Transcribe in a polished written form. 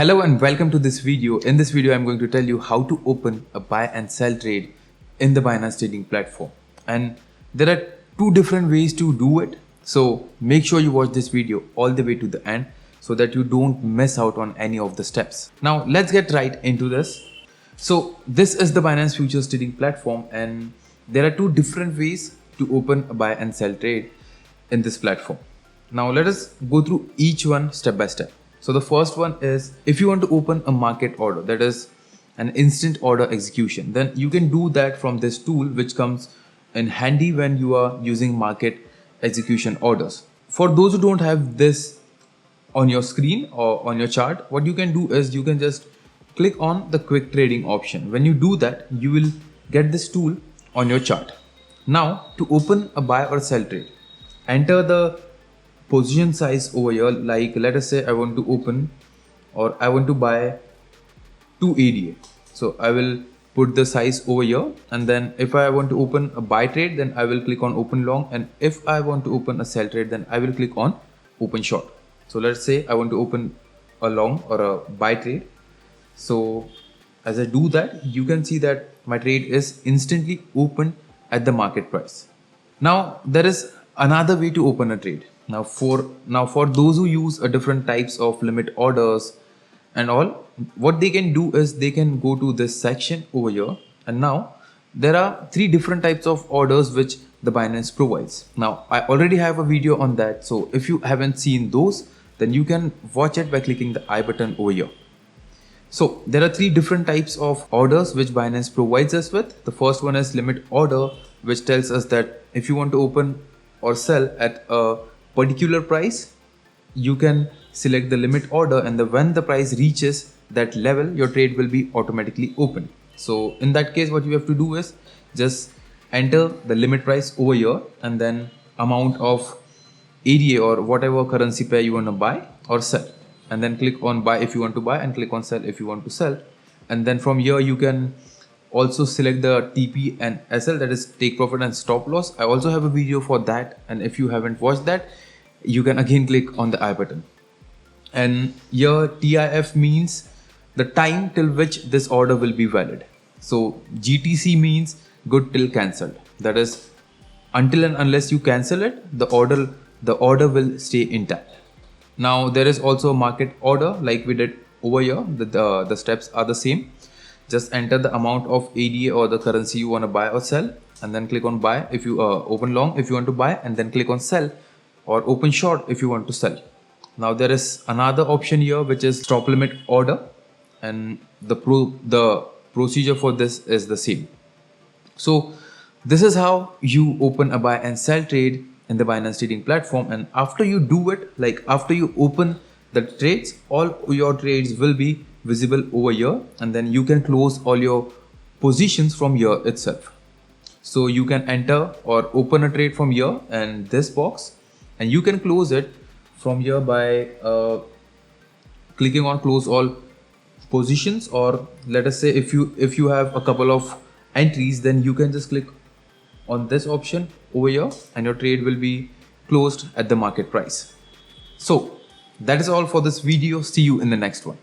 Hello and welcome to this video. In this video, I'm going to tell you how to open a buy and sell trade in the Binance Trading Platform. And there are two different ways to do it. So make sure you watch this video all the way to the end so that you don't miss out on any of the steps. Now let's get right into this. So this is the Binance Future Trading Platform and there are two different ways to open a buy and sell trade in this platform. Now let us go through each one step by step. So the first one is if you want to open a market order, that is an instant order execution, then you can do that from this tool which comes in handy when you are using market execution orders. For those who don't have this on your screen or on your chart, what you can do is you can just click on the quick trading option. When you do that, you will get this tool on your chart. Now to open a buy or sell trade, enter the position size over here. Like let us say I want to open or I want to buy 2 ADA. So I will put the size over here, and then if I want to open a buy trade, then I will click on open long, and if I want to open a sell trade, then I will click on open short. So let's say I want to open a long or a buy trade. So as I do that, you can see that my trade is instantly opened at the market price. Now there is another way to open a trade. Now for those who use a different types of limit orders and all, what they can do is they can go to this section over here, and now there are 3 different types of orders which the Binance provides. Now I already have a video on that, so if you haven't seen those, then you can watch it by clicking the I button over here. So there are 3 different types of orders which Binance provides us with. The first one is limit order, which tells us that if you want to open or sell at a particular price, you can select the limit order, and when the price reaches that level, your trade will be automatically open. So in that case, what you have to do is just enter the limit price over here and then amount of ADA or whatever currency pair you want to buy or sell, and then click on buy if you want to buy and click on sell if you want to sell. And then from here you can also select the TP and SL, that is take profit and stop loss. I also have a video for that, and if you haven't watched that, you can again click on the I button. And here TIF means the time till which this order will be valid. So GTC means good till cancelled, that is until and unless you cancel it, the order will stay intact. Now there is also a market order like we did over here. The steps are the same. Just enter the amount of ADA or the currency you want to buy or sell, and then click on buy if you open long if you want to buy, and then click on sell or open short if you want to sell. Now there is another option here which is stop limit order, and the procedure for this is the same. So this is how you open a buy and sell trade in the Binance Trading Platform. And after you do it, like after you open the trades, all your trades will be visible over here, and then you can close all your positions from here itself. So you can enter or open a trade from here and this box, and you can close it from here by clicking on close all positions. Or let us say if you have a couple of entries, then you can just click on this option over here and your trade will be closed at the market price. So that is all for this video. See you in the next one.